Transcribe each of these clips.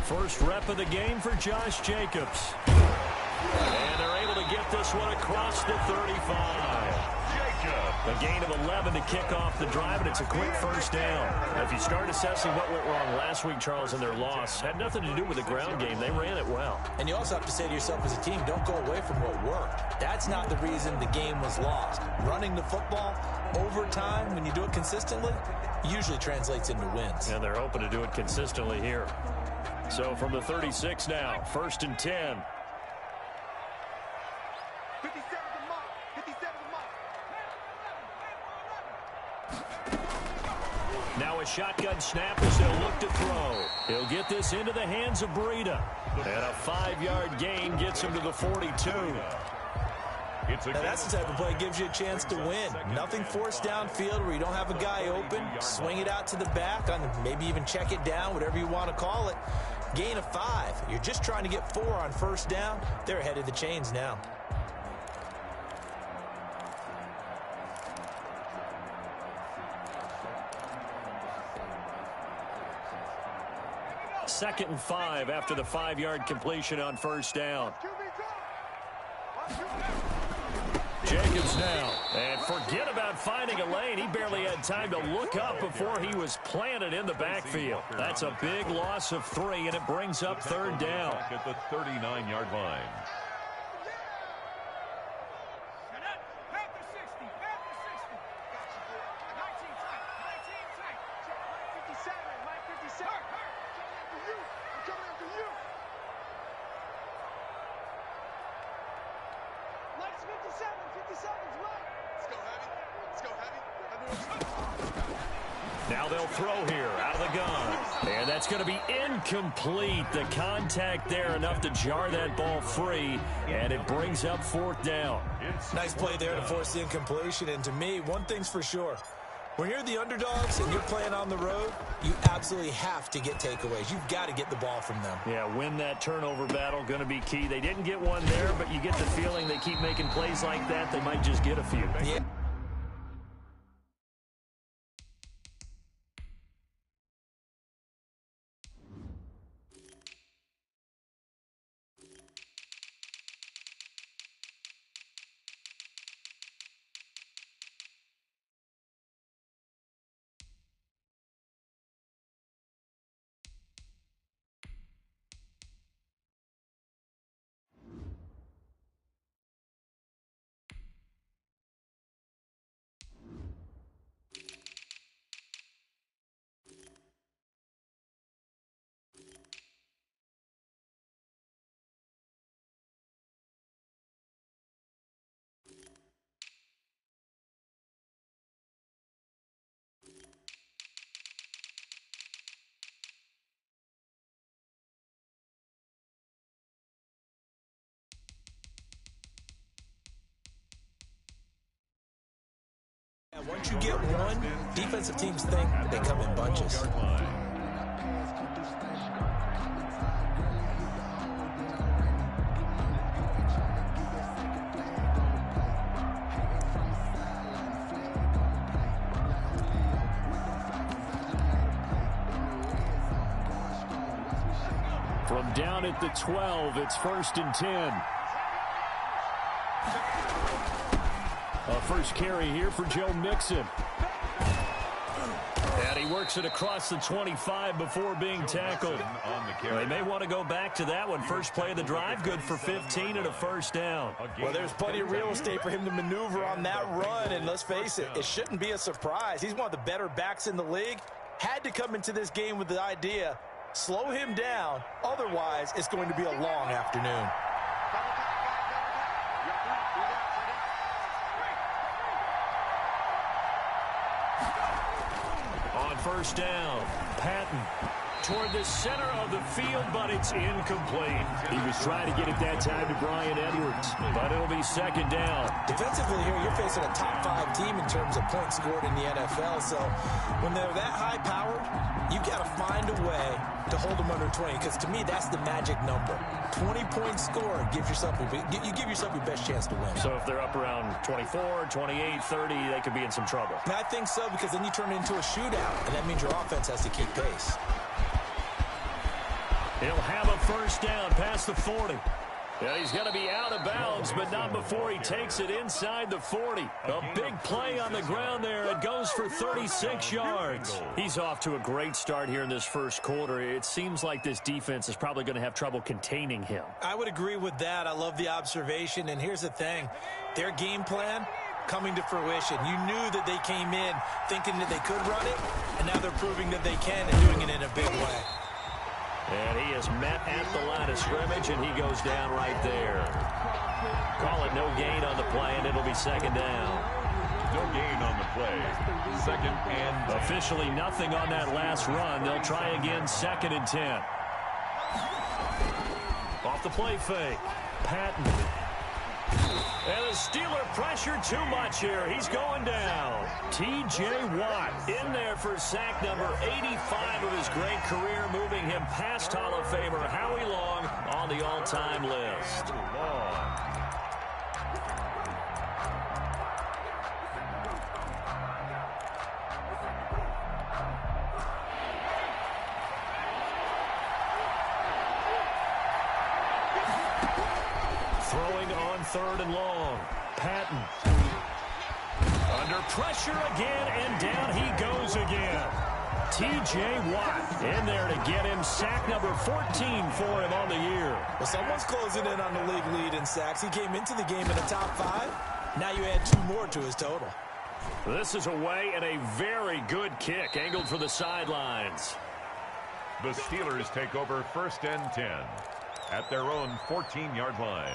First rep of the game for Josh Jacobs. And they're able to get this one across the 35. A gain of 11 to kick off the drive, and it's a quick first down. Now, if you start assessing what went wrong last week, Charles, in their loss, had nothing to do with the ground game. They ran it well. And you also have to say to yourself as a team, don't go away from what worked. That's not the reason the game was lost. Running the football over time, when you do it consistently, usually translates into wins. And they're hoping to do it consistently here. So from the 36 now, 1st and 10. Now a shotgun snap as they'll look to throw. He'll get this into the hands of Breida. And a 5-yard gain gets him to the 42. Now that's the type of play that gives you a chance to win. Nothing forced downfield where you don't have a guy open. Swing it out to the back, maybe even check it down, whatever you want to call it. Gain of 5. You're just trying to get 4 on first down. They're ahead of the chains now. Second and 5 after the 5-yard completion on first down. Jacobs now. And forget about finding a lane. He barely had time to look up before he was planted in the backfield. That's a big loss of 3, and it brings up 3rd down. At the 39-yard line. Now they'll throw here out of the gun. And that's going to be incomplete. The contact there enough to jar that ball free. And it brings up 4th down. Nice play there to force the incompletion. And to me, one thing's for sure. When you're the underdogs and you're playing on the road, you absolutely have to get takeaways. You've got to get the ball from them. Yeah, win that turnover battle, going to be key. They didn't get one there, but you get the feeling they keep making plays like that, they might just get a few. Yeah. Once you get one, defensive teams think they come in bunches. From down at the 12, it's 1st and 10. A first carry here for Joe Mixon. And he works it across the 25 before being tackled. They may want to go back to that one. First play of the drive, good for 15 and a 1st down. Well, there's plenty of real estate for him to maneuver on that run, and let's face it, it shouldn't be a surprise. He's one of the better backs in the league. Had to come into this game with the idea, slow him down, otherwise it's going to be a long afternoon. On first down, Patton. toward the center of the field, but it's incomplete. He was trying to get it that time to Bryan Edwards, but it'll be second down. Defensively here, you're facing a top-5 team in terms of points scored in the NFL, so when they're that high-powered, you've got to find a way to hold them under 20, because to me, that's the magic number. 20 points scored, you give yourself your best chance to win. So if they're up around 24, 28, 30, they could be in some trouble. And I think so, because then you turn it into a shootout, and that means your offense has to keep pace. He'll have a first down past the 40. Yeah, he's going to be out of bounds, but not before he takes it inside the 40. A big play on the ground there. It goes for 36 yards. He's off to a great start here in this first quarter. It seems like this defense is probably going to have trouble containing him. I would agree with that. I love the observation. And here's the thing. Their game plan coming to fruition. You knew that they came in thinking that they could run it, and now they're proving that they can and doing it in a big way. And he is met at the line of scrimmage, and he goes down right there. Call it no gain on the play, and it'll be second down. No gain on the play. Second and 10. Officially nothing on that last run. They'll try again, second and 10. Off the play fake. Patton. And the Steeler pressure too much here. He's going down. T.J. Watt in there for sack number 85 of his great career, moving him past Hall of Famer Howie Long on the all-time list. Throwing on third and long. Patton. Under pressure again, and down he goes again. T.J. Watt in there to get him sack number 14 for him on the year. Well, someone's closing in on the league lead in sacks. He came into the game in the top 5. Now you add 2 more to his total. This is away and a very good kick angled for the sidelines. The Steelers take over first and 10 at their own 14-yard line.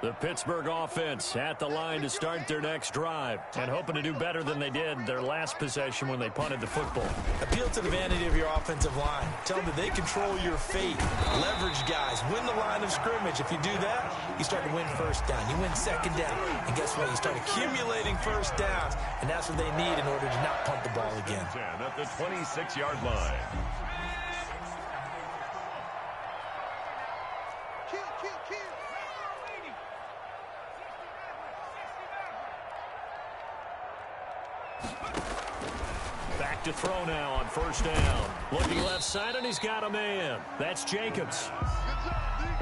The Pittsburgh offense at the line to start their next drive and hoping to do better than they did their last possession when they punted the football. Appeal to the vanity of your offensive line. Tell them that they control your fate. Leverage guys. Win the line of scrimmage. If you do that, you start to win first down. You win second down. And guess what? You start accumulating first downs. And that's what they need in order to not punt the ball again. At the 26-yard line. Back to throw now on first down. Looking left side, and he's got a man. That's Jacobs.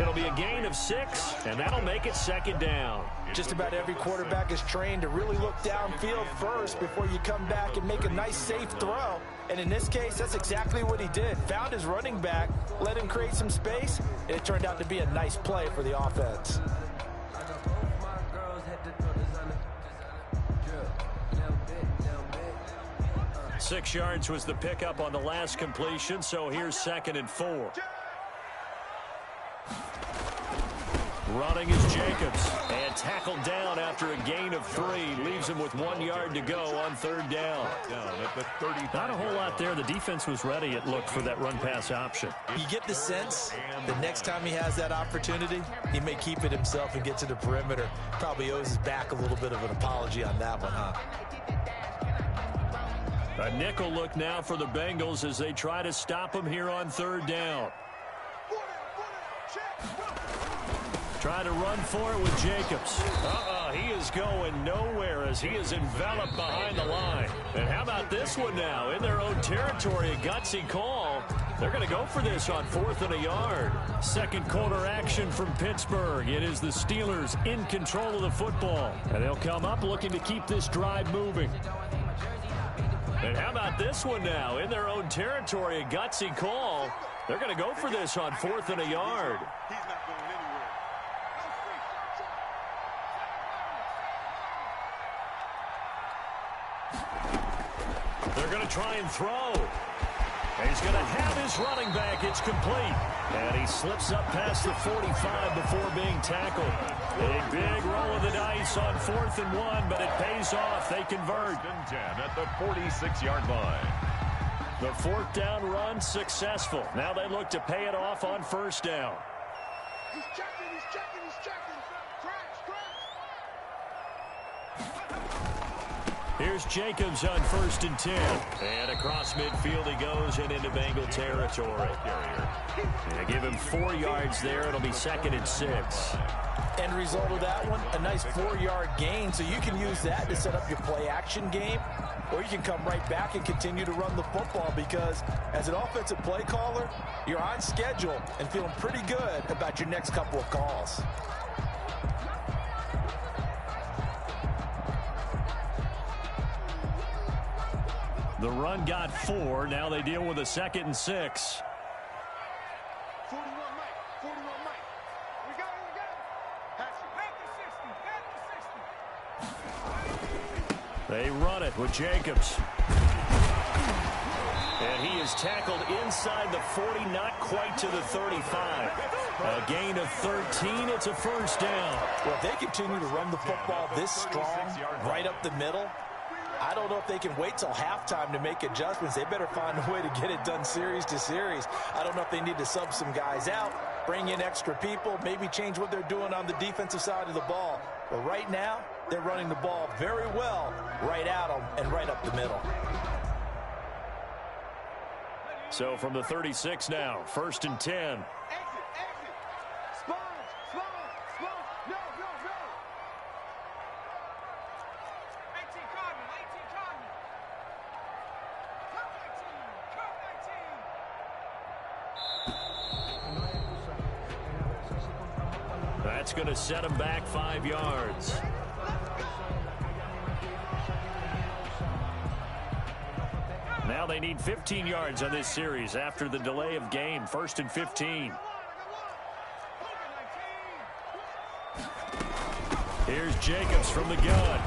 It'll be a gain of 6, and that'll make it second down. Just about every quarterback is trained to really look downfield first before you come back and make a nice, safe throw. And in this case, that's exactly what he did. Found his running back, let him create some space, and it turned out to be a nice play for the offense. 6 yards was the pickup on the last completion, so here's second and 4. Running is Jacobs, and tackled down after a gain of 3. Leaves him with 1 yard to go on third down. Not a whole lot there. The defense was ready, it looked, for that run-pass option. You get the sense that next time he has that opportunity, he may keep it himself and get to the perimeter. Probably owes his back a little bit of an apology on that one, huh? A nickel look now for the Bengals as they try to stop him here on third down. Try to run for it with Jacobs. He is going nowhere as he is enveloped behind the line. And how about this one now? In their own territory, a gutsy call. They're going to go for this on 4th and a yard. Second quarter action from Pittsburgh. It is the Steelers in control of the football. And they'll come up looking to keep this drive moving. And how about this one now? In their own territory, a gutsy call. They're going to go for this on 4th and a yard. They're going to try and throw. And he's going to have his running back. It's complete. And he slips up past the 45 before being tackled. A big roll of the dice on 4th and 1, but it pays off. They convert. 10 at the 46-yard line. The fourth down run successful. Now they look to pay it off on first down. He's checking, he's checking, he's checking. Crash. Here's Jacobs on 1st and 10. And across midfield he goes and into Bengal territory. They give him 4 yards there. It'll be 2nd and 6. End result of that one, a nice 4-yard gain. So you can use that to set up your play-action game, or you can come right back and continue to run the football because as an offensive play caller, you're on schedule and feeling pretty good about your next couple of calls. The run got 4. Now they deal with a 2nd and 6. 41 Mike. 41 Mike. We got it, we got it. Pass it. Back to 60. Back to 60. They run it with Jacobs. And he is tackled inside the 40, not quite to the 35. A gain of 13. It's a first down. Well, if they continue to run the football this strong, right up the middle, I don't know if they can wait till halftime to make adjustments. They better find a way to get it done series to series. I don't know if they need to sub some guys out, bring in extra people, maybe change what they're doing on the defensive side of the ball. But right now, they're running the ball very well right at them and right up the middle. So from the 36 now, 1st and 10. Exit, exit. Sponge, sponge, sponge. No, no, no. 18 Cardinal, 18 Cardinal. Come 19, come 19. That's going to set him back 5 yards. Now they need 15 yards on this series after the delay of game. 1st and 15. Here's Jacobs from the gun.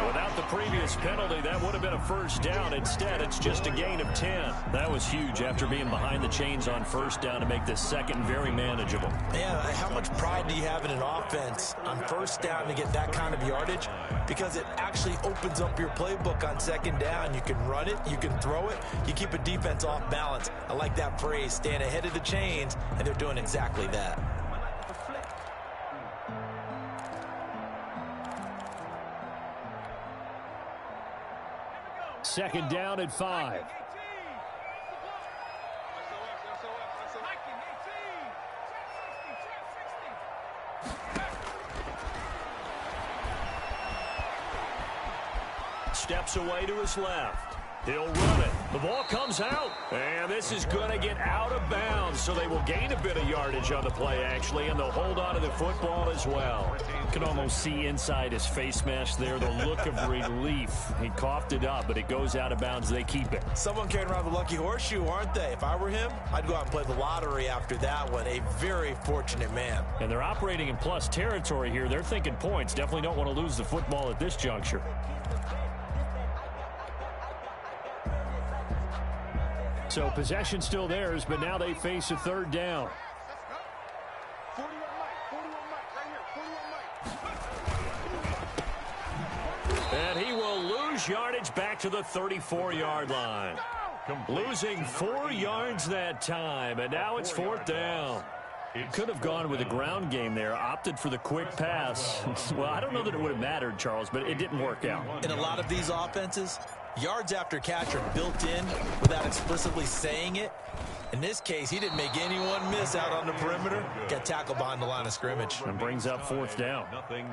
Without the previous penalty, that would have been a first down. Instead, it's just a gain of 10. That was huge after being behind the chains on first down to make this second very manageable. Man, how much pride do you have in an offense on first down to get that kind of yardage? Because it actually opens up your playbook on 2nd down. You can run it, you can throw it, you keep a defense off balance. I like that phrase, staying ahead of the chains, and they're doing exactly that. Second down at 5. Steps away to his left. He'll run it. The ball comes out. And this is going to get out of bounds, so they will gain a bit of yardage on the play, actually, and they'll hold on to the football as well. You can almost see inside his face mask there the look of relief. He coughed it up, but it goes out of bounds. They keep it. Someone carrying around the lucky horseshoe, aren't they? If I were him, I'd go out and play the lottery after that one. A very fortunate man. And they're operating in plus territory here. They're thinking points. Definitely don't want to lose the football at this juncture. So possession still theirs, but now they face a 3rd down. 41 Mike, right here, 41 Mike. And he will lose yardage back to the 34-yard line. Losing 4 yards that time, and now it's 4th down. Could have gone with a ground game there, opted for the quick pass. Well, I don't know that it would have mattered, Charles, but it didn't work out. In a lot of these offenses, yards after catch are built in without explicitly saying it. In this case, he didn't make anyone miss out on the perimeter. Got tackled behind the line of scrimmage. And brings up 4th down. Nothing.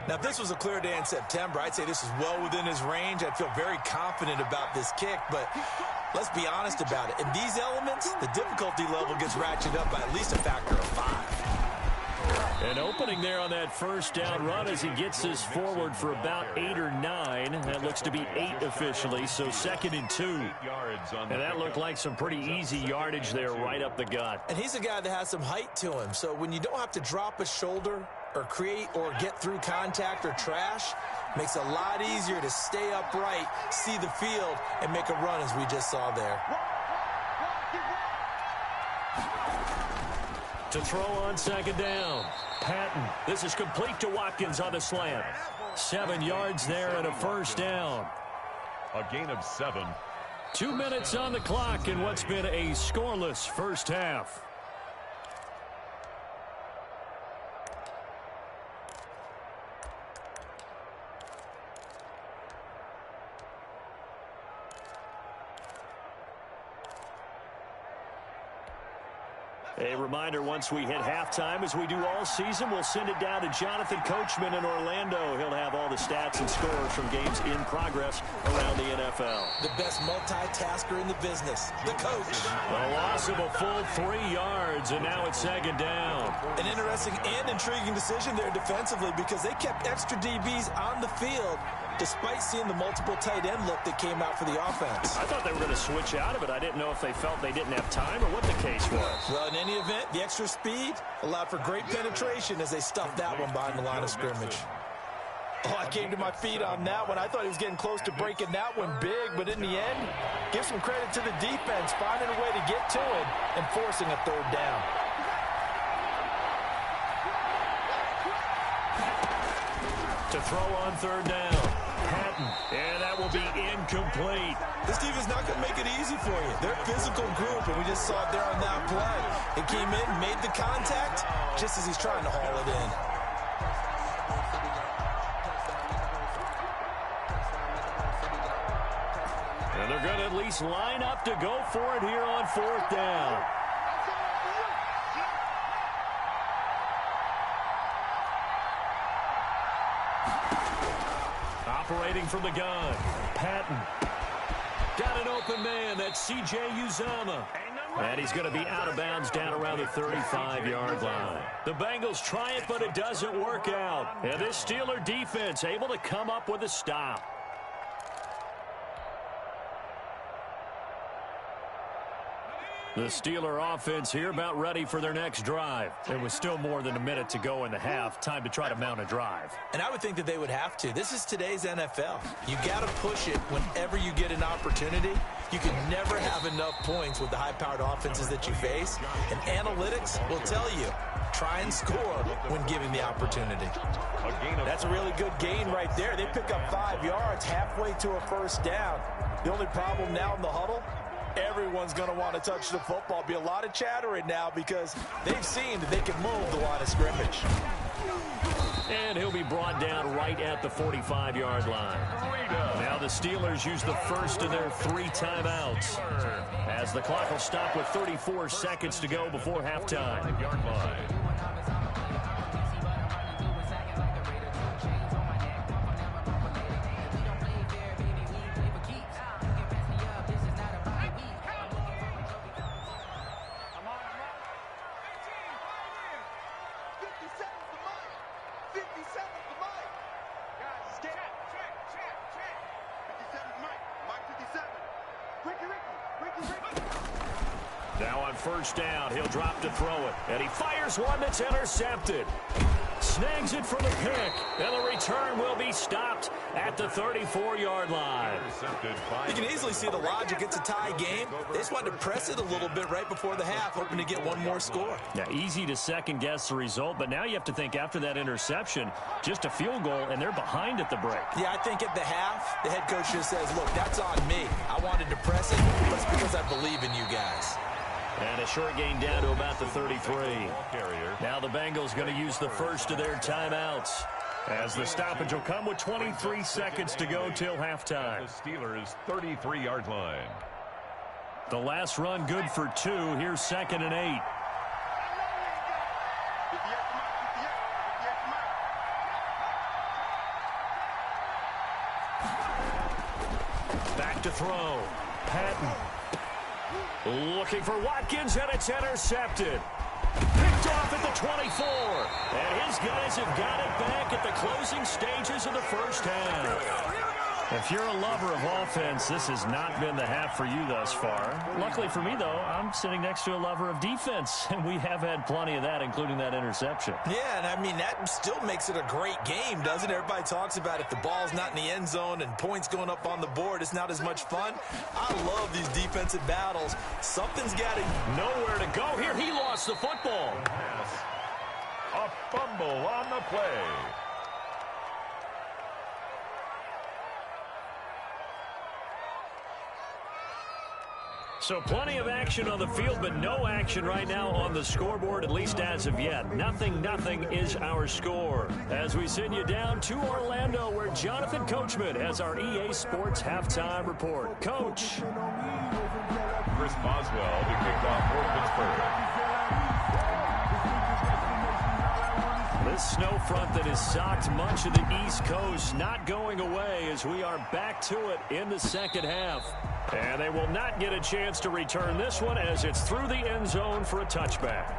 Now, if this was a clear day in September, I'd say this is well within his range. I'd feel very confident about this kick, but let's be honest about it. In these elements, the difficulty level gets ratcheted up by at least a factor of 5. An opening there on that first down run as he gets this forward for about 8 or 9. That looks to be 8 officially, so 2nd and 2. And that looked like some pretty easy yardage there right up the gut. And he's a guy that has some height to him, so when you don't have to drop a shoulder or create or get through contact or trash, makes it a lot easier to stay upright, see the field, and make a run as we just saw there. To throw on 2nd down. Patton. This is complete to Watkins on the slant. 7 yards there and a first down. A gain of 7. 2 minutes on the clock in what's been a scoreless first half. A reminder, once we hit halftime, as we do all season, we'll send it down to Jonathan Coachman in Orlando. He'll have all the stats and scores from games in progress around the NFL. The best multitasker in the business, the coach. A loss of a full 3 yards, and now it's second down. An interesting and intriguing decision there defensively because they kept extra DBs on the field despite seeing the multiple tight end look that came out for the offense. I thought they were going to switch out of it. I didn't know if they felt they didn't have time or what the case was. Well, in any event, the extra speed allowed for great penetration as they stuffed that one behind the line of scrimmage. Oh, I came to my feet on that one. I thought he was getting close to breaking that one big, but in the end, give some credit to the defense, finding a way to get to it and forcing a third down. To throw on third down. Patton, and that will be incomplete. This defense is not going to make it easy for you. They're a physical group, and we just saw it there on that play. It came in, made the contact, just as he's trying to haul it in. And they're going to at least line up to go for it here on fourth down. Operating from the gun, Patton. Got an open man, that's C.J. Uzomah. And he's going to be out of bounds down around the 35-yard line. The Bengals try it, but it doesn't work out. And this Steeler defense able to come up with a stop. The Steeler offense here about ready for their next drive. There was still more than a minute to go in the half. Time to try to mount a drive. And I would think that they would have to. This is today's NFL. You got to push it whenever you get an opportunity. You can never have enough points with the high-powered offenses that you face. And analytics will tell you, try and score when given the opportunity. That's a really good gain right there. They pick up 5 yards halfway to a first down. The only problem now in the huddle, everyone's going to want to touch the football. Be a lot of chattering now because they've seen that they can move the line of scrimmage. And he'll be brought down right at the 45-yard line. Now the Steelers use the first of their 3 timeouts as the clock will stop with 34 seconds to go before halftime. Now on first down, he'll drop to throw it. And he fires one that's intercepted. Snags it for the pick. And the return will be stopped at the 34-yard line. You can easily see the logic. It's a tie game. They just wanted to press it a little bit right before the half, hoping to get one more score. Yeah, easy to second-guess the result, but now you have to think after that interception, just a field goal, and they're behind at the break. Yeah, I think at the half, the head coach just says, look, that's on me. I wanted to press it, but it's because I believe in you guys. And a short gain down to about the 33. Now the Bengals going to use the first of their timeouts as the stoppage will come with 23 seconds to go till halftime. The Steelers' 33-yard line. The last run good for 2. Here's 2nd and 8. Back to throw. Patton. Looking for Watkins, and it's intercepted. Picked off at the 24. And his guys have got it back at the closing stages of the first half. If you're a lover of offense, this has not been the half for you thus far. Luckily for me, though, I'm sitting next to a lover of defense, and we have had plenty of that, including that interception. Yeah, and I mean, that still makes it a great game, doesn't it? Everybody talks about if the ball's not in the end zone and points going up on the board, it's not as much fun. I love these defensive battles. Something's got to... Nowhere to go here. He lost the football. A fumble on the play. So plenty of action on the field, but no action right now on the scoreboard, at least as of yet. 0-0 is our score. As we send you down to Orlando, where Jonathan Coachman has our EA Sports halftime report. Coach. Chris Boswell to kick off for Pittsburgh. This snow front that has socked much of the East Coast not going away as we are back to it in the second half. And they will not get a chance to return this one as it's through the end zone for a touchback.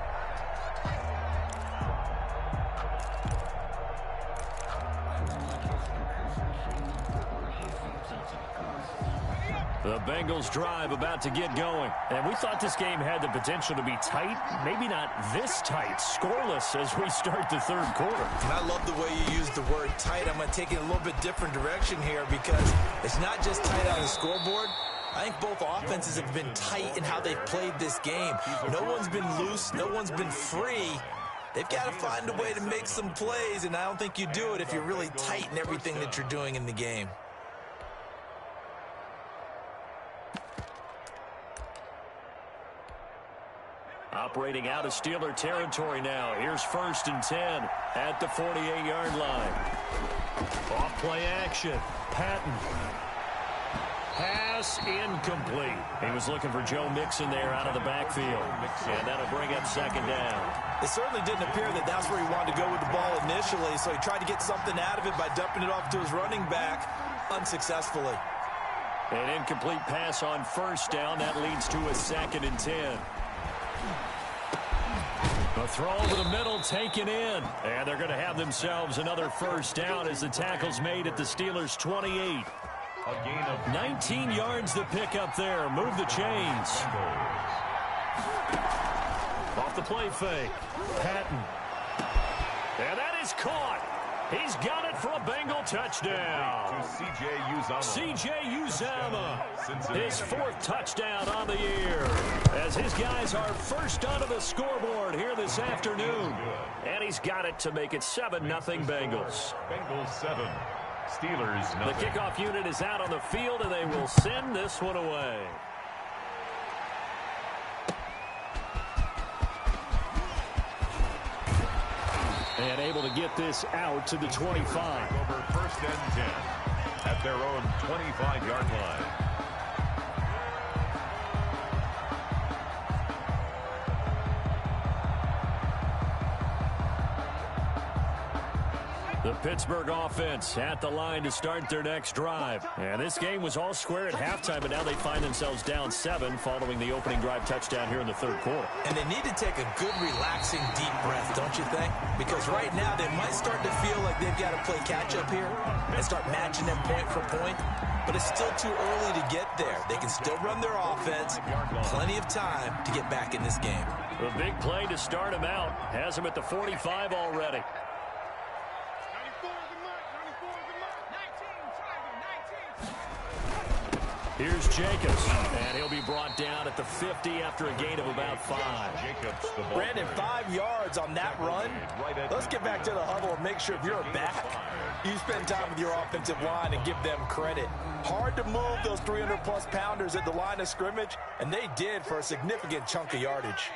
The Bengals drive about to get going. And we thought this game had the potential to be tight. Maybe not this tight. Scoreless as we start the third quarter. And I love the way you use the word tight. I'm going to take it a little bit different direction here because it's not just tight on the scoreboard. I think both offenses have been tight in how they've played this game. No one's been loose. No one's been free. They've got to find a way to make some plays, and I don't think you do it if you're really tight in everything that you're doing in the game. Operating out of Steeler territory now. Here's 1st and 10 at the 48-yard line. Off play action. Patton. Pass incomplete. He was looking for Joe Mixon there out of the backfield. And that'll bring up 2nd down. It certainly didn't appear that that's where he wanted to go with the ball initially, so he tried to get something out of it by dumping it off to his running back unsuccessfully. An incomplete pass on 1st down. That leads to a 2nd and 10. A throw over the middle taken in. And they're going to have themselves another 1st down as the tackle's made at the Steelers' 28. A gain of 19 yards to pick up there. Move the chains. Off the play fake. Patton. And that is caught. He's got it for a Bengal touchdown. to C.J. Uzomah. His 4th touchdown on the year. As his guys are first onto the scoreboard here this afternoon. And he's got it to make it 7-0 Bengals. Bengals 7. Steelers 0. The kickoff unit is out on the field, and they will send this one away. And able to get this out to the 25. Over 1st and 10 at their own 25-yard line. The Pittsburgh offense at the line to start their next drive. And this game was all square at halftime, but now they find themselves down 7 following the opening drive touchdown here in the 3rd quarter. And they need to take a good, relaxing, deep breath, don't you think? Because right now they might start to feel like they've got to play catch-up here and start matching them point for point. But it's still too early to get there. They can still run their offense. Plenty of time to get back in this game. A big play to start him out. Has him at the 45 already. Here's Jacobs, and he'll be brought down at the 50 after a gain of about 5. Brandon, 5 yards on that run. Let's get back to the huddle and make sure if you're back, you spend time with your offensive line and give them credit. Hard to move those 300-plus pounders at the line of scrimmage, and they did for a significant chunk of yardage.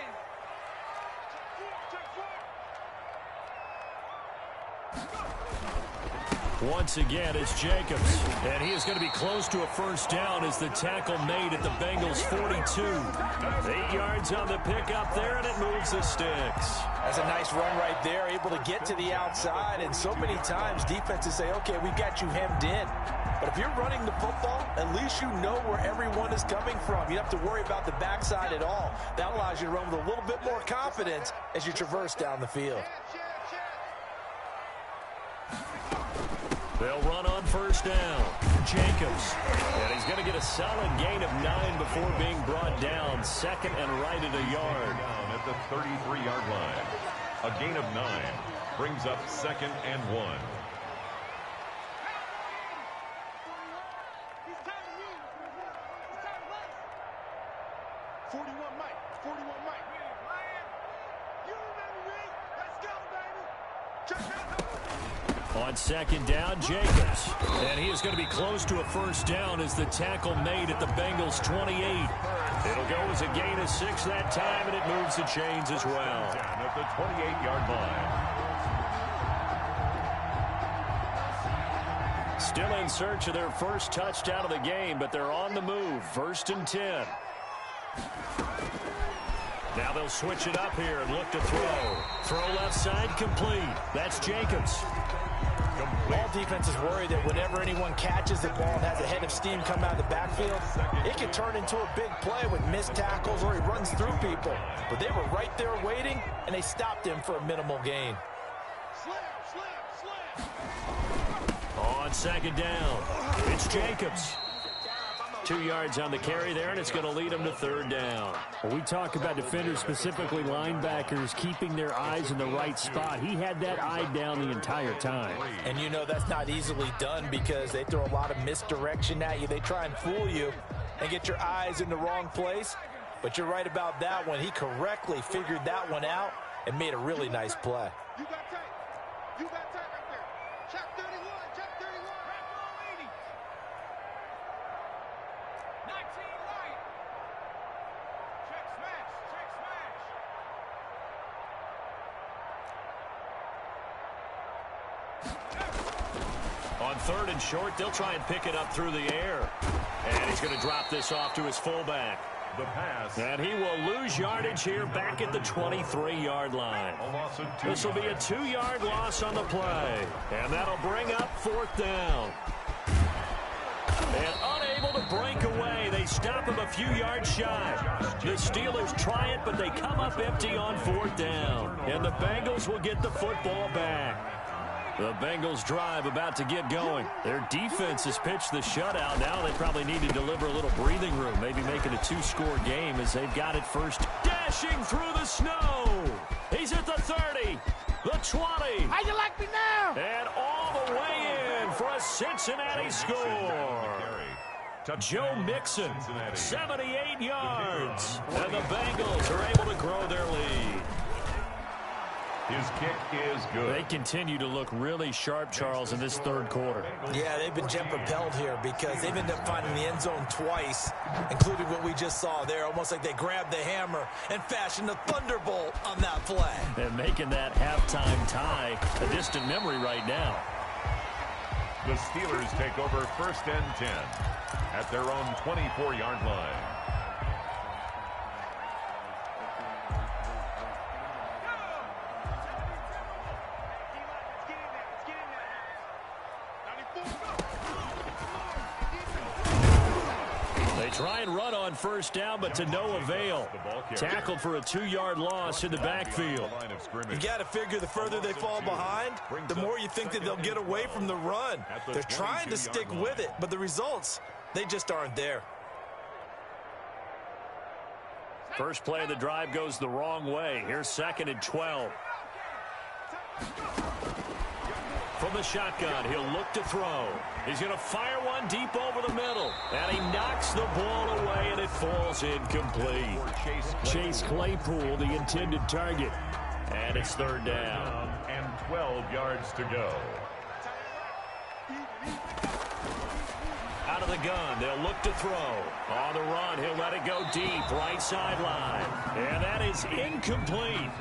Once again, it's Jacobs. And he is going to be close to a 1st down as the tackle made at the Bengals' 42. 8 yards on the pickup there, and it moves the sticks. That's a nice run right there, able to get to the outside. And so many times defenses say, okay, we've got you hemmed in. But if you're running the football, at least you know where everyone is coming from. You don't have to worry about the backside at all. That allows you to run with a little bit more confidence as you traverse down the field. They'll run on 1st down. Jacobs. And he's going to get a solid gain of 9 before being brought down. 2nd and right at a yard. Down at the 33-yard line. A gain of 9 brings up 2nd and 1. On second down, Jacobs. And he is going to be close to a first down as the tackle made at the Bengals' 28. It'll go as a gain of 6 that time, and it moves the chains as well. Down at the 28-yard line. Still in search of their first touchdown of the game, but they're on the move. 1st and 10. Now they'll switch it up here and look to throw. Throw left side, complete. That's Jacobs. All defense is worried that whenever anyone catches the ball and has a head of steam come out of the backfield, it can turn into a big play with missed tackles or he runs through people. But they were right there waiting, and they stopped him for a minimal gain. On second down, it's Jacobs. 2 yards on the carry there, and it's going to lead them to 3rd down. Well, we talk about defenders, specifically linebackers, keeping their eyes in the right spot. He had that eye down the entire time. And you know that's not easily done because they throw a lot of misdirection at you. They try and fool you and get your eyes in the wrong place. But you're right about that one. He correctly figured that one out and made a really nice play. You got tight. You got tight right there. Check 31. Check 31. Red ball 80. 19 right. Check smash. Check smash. On 3rd and short, they'll try and pick it up through the air. And he's going to drop this off to his fullback. The pass. And he will lose yardage here back at the 23-yard line. This will be a 2-yard loss on the play. And that'll bring up 4th down. And unable to break away. They stop him a few yards shy. The Steelers try it, but they come up empty on 4th down. And the Bengals will get the football back. The Bengals drive about to get going. Their defense has pitched the shutout. Now they probably need to deliver a little breathing room, maybe make it a 2-score game as they've got it first. Dashing through the snow. He's at the 30, the 20. How you like me now? And all the way in for a Cincinnati score. Joe Mixon, 78 yards. And the Bengals are able to grow their lead. His kick is good. They continue to look really sharp, Charles, in this 3rd quarter. Yeah, they've been jet-propelled here because they've ended up finding the end zone twice, including what we just saw there, almost like they grabbed the hammer and fashioned a thunderbolt on that play. And making that halftime tie a distant memory right now. The Steelers take over 1st and 10 at their own 24-yard line. Try and run on 1st down, but to no avail. Tackled for a 2-yard loss in the backfield. You got to figure the further they fall behind, the more you think that they'll get away from the run. They're trying to stick with it, but the results, they just aren't there. First play of the drive goes the wrong way. Here's 2nd and 12. From the shotgun, he'll look to throw. He's going to fire one deep over the middle. And he knocks the ball away, and it falls incomplete. Chase Claypool, the intended target. And it's 3rd down. And 12 yards to go. Out of the gun, they'll look to throw. On the run, he'll let it go deep, right sideline. And that is incomplete.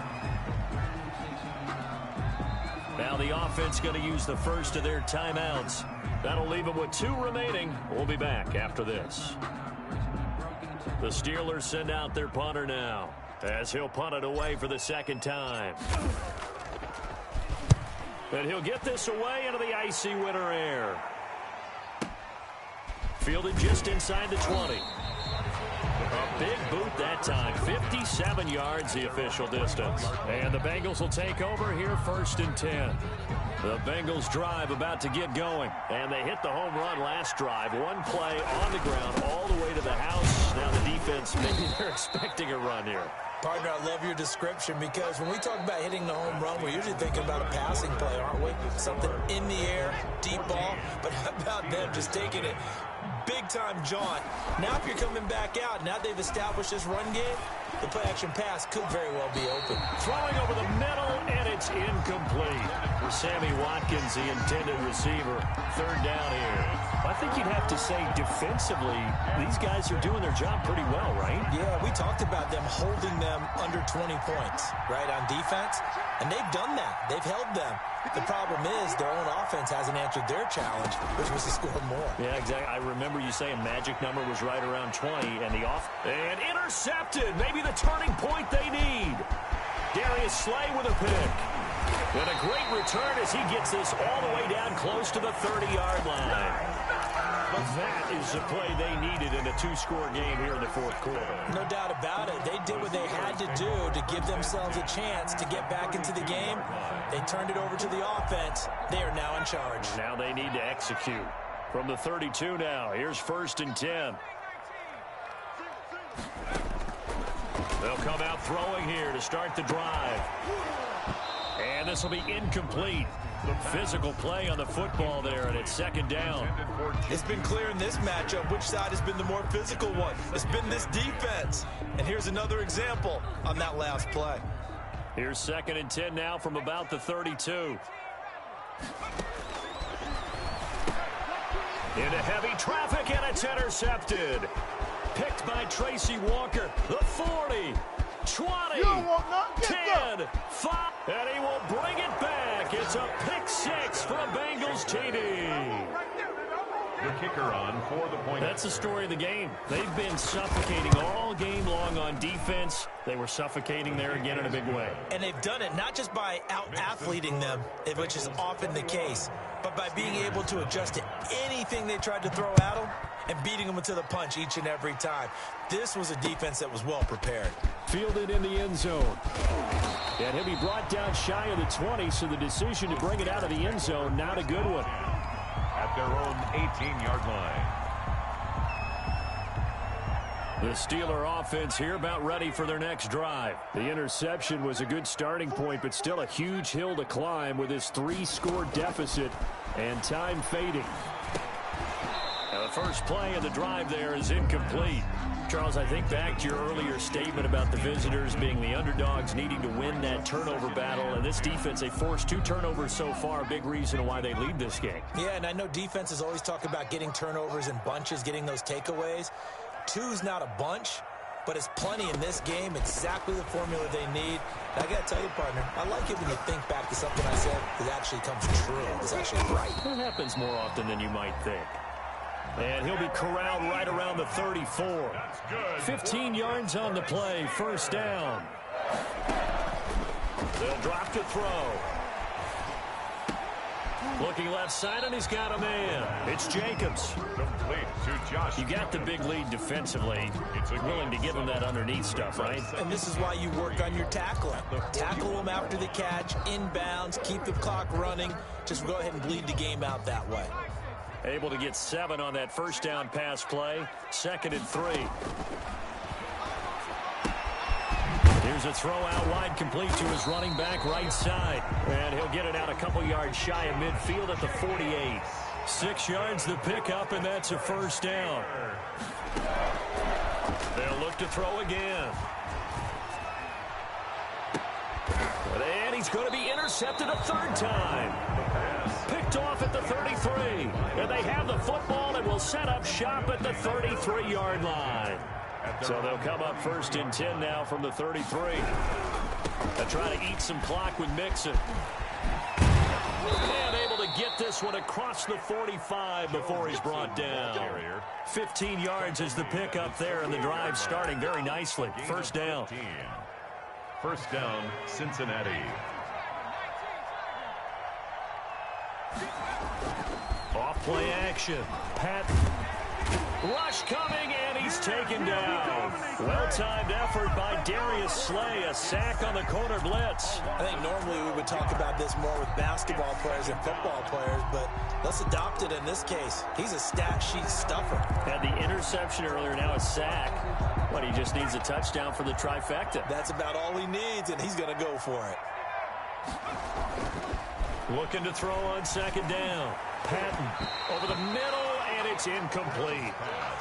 Now the offense going to use the first of their timeouts. That'll leave them with 2 remaining. We'll be back after this. The Steelers send out their punter now, as he'll punt it away for the 2nd time. And he'll get this away into the icy winter air. Fielded just inside the 20. A big boot that time. 57 yards the official distance. And the Bengals will take over here 1st and 10. The Bengals drive about to get going. And they hit the home run last drive. One play on the ground all the way to the house. Now the defense, maybe they're expecting a run here. Partner, I love your description because when we talk about hitting the home run, we're usually thinking about a passing play, aren't we? Something in the air, deep ball. But how about them just taking it big-time jaunt? Now if you're coming back out, now they've established this run game, The play-action pass could very well be open. Throwing over the middle, and it's incomplete. For Sammy Watkins, the intended receiver. Third down here. I think you'd have to say defensively, these guys are doing their job pretty well, right? Yeah, we talked about them holding them under 20 points, right, on defense. And they've done that. They've held them. The problem is their own offense hasn't answered their challenge, which was to score more. Yeah, exactly. I remember you saying magic number was right around 20, and intercepted. Maybe the turning point they need. Darius Slay with a pick. And a great return as he gets this all the way down close to the 30-yard line. But that is the play they needed in a two-score game here in the fourth quarter. No doubt about it. They did what they had to do to give themselves a chance to get back into the game. They turned it over to the offense. They are now in charge. Now they need to execute. From the 32 now, here's 1st and 10. They'll come out throwing here to start the drive. And this will be incomplete. The physical play on the football there, and it's 2nd down. It's been clear in this matchup which side has been the more physical one. It's been this defense. And here's another example on that last play. Here's 2nd and 10 now from about the 32. Into heavy traffic, and it's intercepted. Picked by Tracy Walker. The 40, 20, 10, 5, and he will bring it back. It's a pick 6 for a Bengals TD. The kicker on for the point. That's the story of the game. They've been suffocating all game long on defense. They were suffocating there again in a big way. And they've done it not just by out-athleting them, which is often the case, but by being able to adjust to anything they tried to throw at them and beating them to the punch each and every time. This was a defense that was well prepared. Fielded in the end zone. And he'll be brought down shy of the 20, so the decision to bring it out of the end zone, not a good one. At their own 18-yard line. The Steeler offense here about ready for their next drive. The interception was a good starting point, but still a huge hill to climb with this 3-score deficit and time fading. Now the first play of the drive there is incomplete. Charles, I think back to your earlier statement about the visitors being the underdogs needing to win that turnover battle. And this defense, they forced 2 turnovers so far, a big reason why they lead this game. Yeah, and I know defenses always talk about getting turnovers in bunches, getting those takeaways. 2's not a bunch, but it's plenty in this game, exactly the formula they need. And I got to tell you, partner, I like it when you think back to something I said that actually comes true. It's actually right. It happens more often than you might think. And he'll be corralled right around the 34. 15 yards on the play, 1st down. They'll drop to throw. Looking left side, and he's got a man. It's Jacobs. Complete to Josh. You got the big lead defensively. It's willing to give him that underneath stuff, right? And this is why you work on your tackling. Tackle them after the catch, inbounds, keep the clock running. Just go ahead and bleed the game out that way. Able to get 7 on that 1st down pass play. 2nd and 3. Here's a throw out wide, complete to his running back right side. And he'll get it out a couple yards shy of midfield at the 48. 6 yards the pickup, and that's a 1st down. They'll look to throw again. And he's going to be intercepted a 3rd time. Picked off at the 33. And they have the football and will set up shop at the 33-yard line. So they'll come up 1st and 10 now from the 33. They'll try to eat some clock with Mixon. And able to get this one across the 45 before he's brought down. 15 yards is the pickup there, and the drive starting very nicely. 1st down. 1st down, Cincinnati. Off play action. Patton. Rush coming, and he's taken down. Well-timed effort by Darius Slay. A sack on the corner blitz. I think normally we would talk about this more with basketball players and football players, but let's adopt it in this case. He's a stat sheet stuffer. Had the interception earlier, now a sack. But he just needs a touchdown for the trifecta. That's about all he needs, and he's going to go for it. Looking to throw on 2nd down. Patton over the middle, and it's incomplete.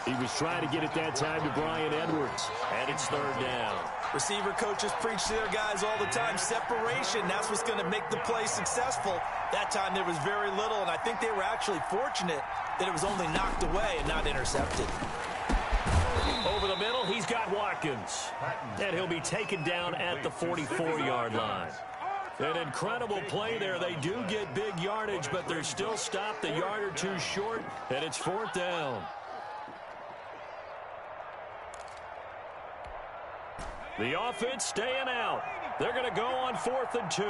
He was trying to get it that time to Bryan Edwards. And it's third down. Receiver coaches preach to their guys all the time. Separation, that's what's going to make the play successful. That time there was very little, and I think they were actually fortunate that it was only knocked away and not intercepted. Over the middle, he's got Watkins. And he'll be taken down at the 44-yard line. An incredible play there. They do get big yardage, but they're still stopped a yard or two short, and it's fourth down. The offense staying out. They're going to go on 4th and 2.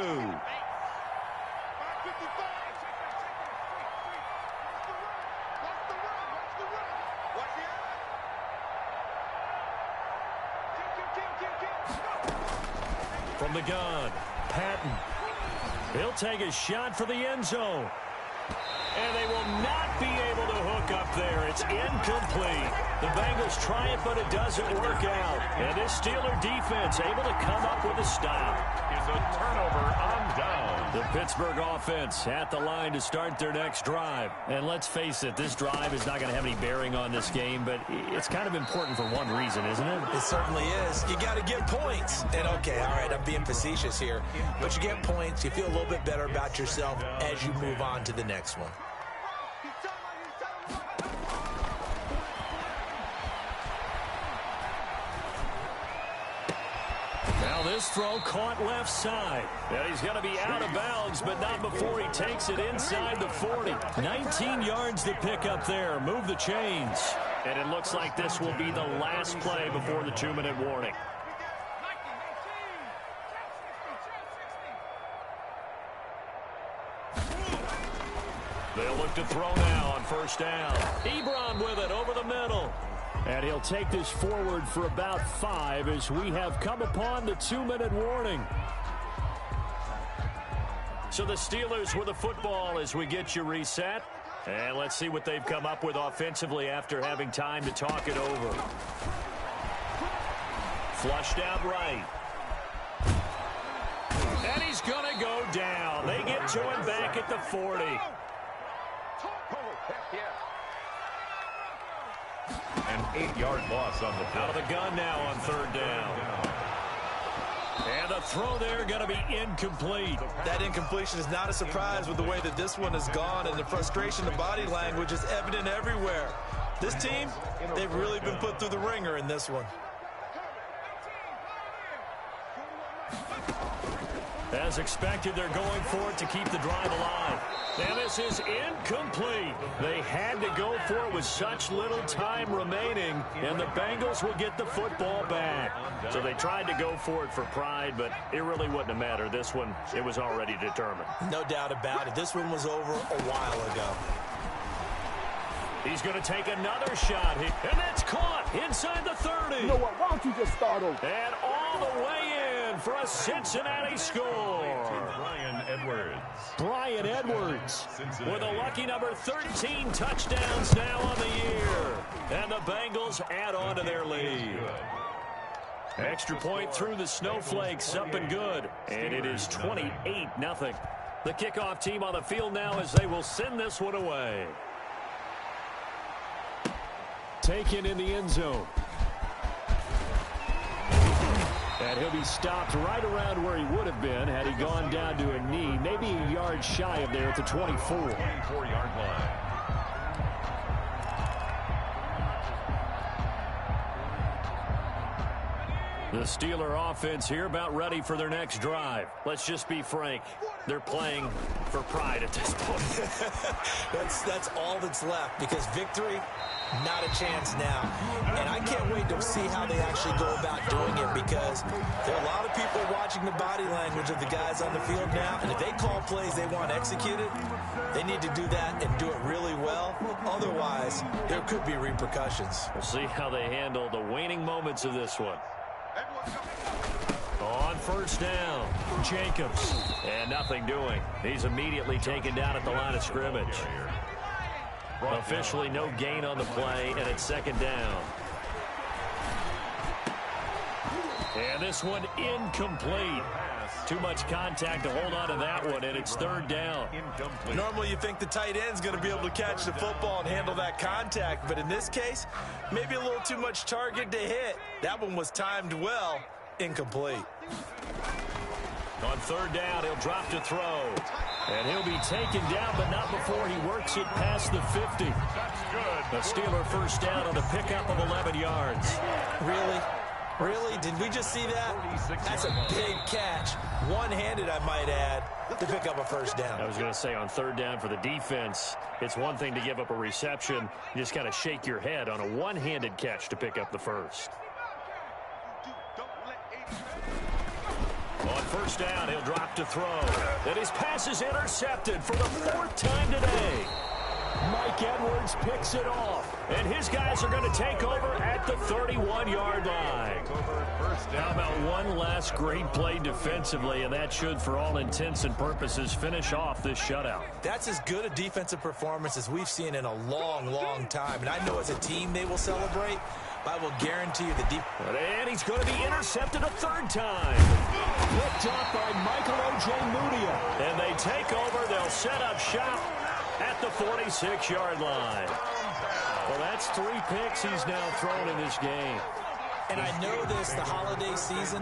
From the gun, Patton. He'll take a shot for the end zone. And they will not be able to hook up there. It's incomplete. The Bengals try it, but it doesn't work out. And this Steeler defense able to come up with a stop. Is a turnover on down. The Pittsburgh offense at the line to start their next drive. And let's face it, this drive is not going to have any bearing on this game, but it's kind of important for one reason, isn't it? It certainly is. You got to get points. And, okay, all right, I'm being facetious here. But you get points. You feel a little bit better about yourself as you move on to the next one. Now this throw caught left side. And he's going to be out of bounds, but not before he takes it inside the 40. 19 yards to pick up there. Move the chains. And it looks like this will be the last play before the 2-minute warning. They'll look to throw now on first down. Ebron with it over the middle. And he'll take this forward for about 5 as we have come upon the 2-minute warning. So the Steelers with the football as we get you reset. And let's see what they've come up with offensively after having time to talk it over. Flushed out right. And he's going to go down. They get to him back at the 40. An 8-yard loss on the play. Out of the gun now on third down. And the throw there going to be incomplete. That incompletion is not a surprise with the way that this one has gone, and the frustration, the body language is evident everywhere. This team, they've really been put through the ringer in this one. As expected, they're going for it to keep the drive alive. And this is incomplete. They had to go for it with such little time remaining, and the Bengals will get the football back. So they tried to go for it for pride, but it really wouldn't have mattered. This one, it was already determined. No doubt about it. This one was over a while ago. He's going to take another shot, and that's caught inside the 30. You know what? Why don't you just start over? And all the way in for a Cincinnati score. Bryan Edwards with a lucky number 13 touchdowns now on the year. And the Bengals add on to their lead. Extra point through the snowflakes, up and good. And it is 28-0. The kickoff team on the field now as they will send this one away. Taken in the end zone. And he'll be stopped right around where he would have been had he gone down to a knee, maybe a yard shy of there at the 24. 24-yard line. The Steeler offense here about ready for their next drive. Let's just be frank. They're playing for pride at this point. That's all that's left, because victory, not a chance now. And I can't wait to see how they actually go about doing it, because there are a lot of people watching the body language of the guys on the field now, and if they call plays they want executed, they need to do that and do it really well. Otherwise, there could be repercussions. We'll see how they handle the waning moments of this one. On first down, Jacobs. And nothing doing. He's immediately taken down at the line of scrimmage. Officially no gain on the play, and it's second down. And this one incomplete. Too much contact to hold on to that one, and it's third down. Incomplete. Normally you think the tight end's going to be able to catch the football and handle that contact, but in this case, maybe a little too much target to hit. That one was timed well. Incomplete. On third down, he'll drop to throw. And he'll be taken down, but not before he works it past the 50. That's good. A Steeler first down on the pickup of 11 yards. Really? Really? Did we just see that? That's a big catch. One-handed, I might add, to pick up a first down. I was going to say, on third down for the defense, it's one thing to give up a reception. You just got to shake your head on a one-handed catch to pick up the first. On first down, he'll drop to throw. And his pass is intercepted for the fourth time today. Mike Edwards picks it off. And his guys are going to take over at the 31-yard line. How about one last great play defensively, and that should, for all intents and purposes, finish off this shutout. That's as good a defensive performance as we've seen in a long, long time. And I know as a team they will celebrate. I will guarantee you the deep. And he's going to be intercepted a third time. Picked off by Michael Ojemudia. And they take over. They'll set up shop at the 46-yard line. Well, that's 3 picks he's now thrown in this game. And I know this, the holiday season,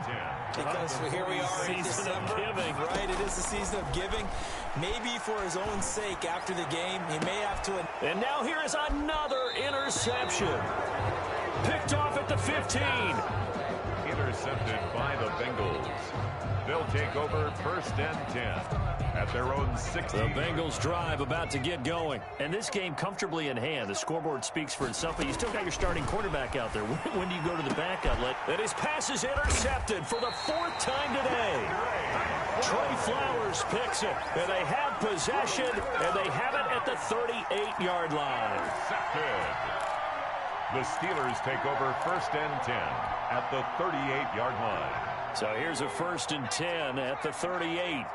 because here we are in December. Giving. Right, it is the season of giving. Maybe for his own sake after the game, he may have to. And now here is another interception. Picked off at the 15. Intercepted by the Bengals. They'll take over first and 10 at their own 60. The Bengals drive about to get going. And this game comfortably in hand. The scoreboard speaks for itself, but you still got your starting quarterback out there. When do you go to the back outlet? And his pass is intercepted for the 4th time today. Trey Flowers picks it. And they have possession, and they have it at the 38-yard line. Intercepted. The Steelers take over first and 10 at the 38-yard line. So here's a 1st and 10 at the 38.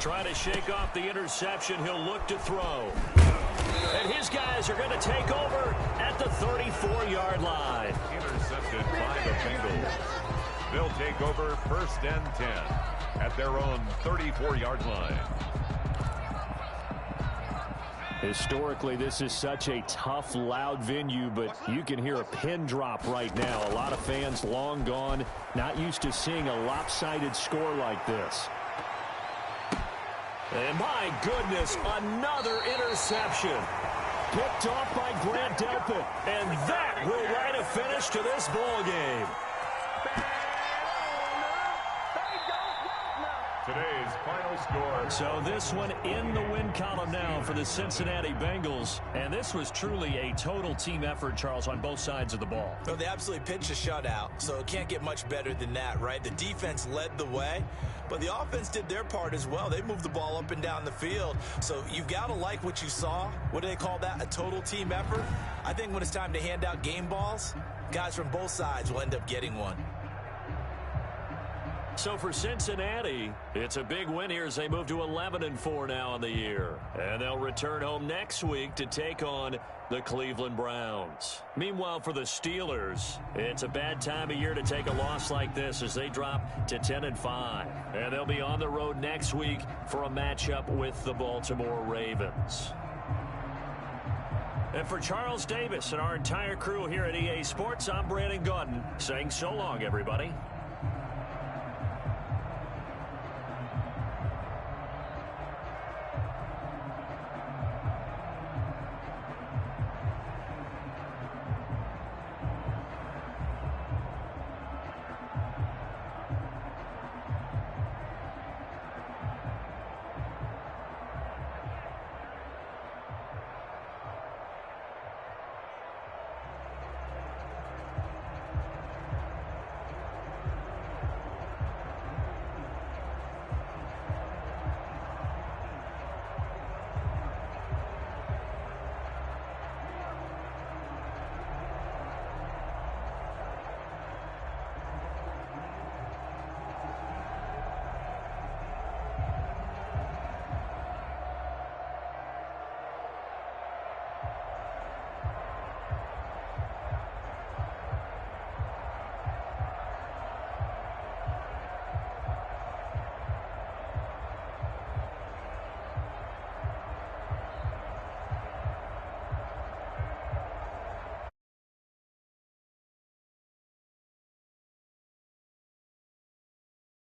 Trying to shake off the interception. He'll look to throw. And his guys are going to take over at the 34-yard line. Intercepted by the Bengals. They'll take over first and 10 at their own 34-yard line. Historically, this is such a tough, loud venue, but you can hear a pin drop right now. A lot of fans long gone, not used to seeing a lopsided score like this. And my goodness, another interception. Picked off by Grant Delpit. And that will write a finish to this ball game. Today's final score. So this one in the win column now for the Cincinnati Bengals. And this was truly a total team effort, Charles, on both sides of the ball. So they absolutely pitched a shutout, so it can't get much better than that, right? The defense led the way, but the offense did their part as well. They moved the ball up and down the field. So you've got to like what you saw. What do they call that? A total team effort? I think when it's time to hand out game balls, guys from both sides will end up getting one. So for Cincinnati, it's a big win here as they move to 11-4 now in the year. And they'll return home next week to take on the Cleveland Browns. Meanwhile, for the Steelers, it's a bad time of year to take a loss like this as they drop to 10-5. And they'll be on the road next week for a matchup with the Baltimore Ravens. And for Charles Davis and our entire crew here at EA Sports, I'm Brandon Gaudin saying so long, everybody.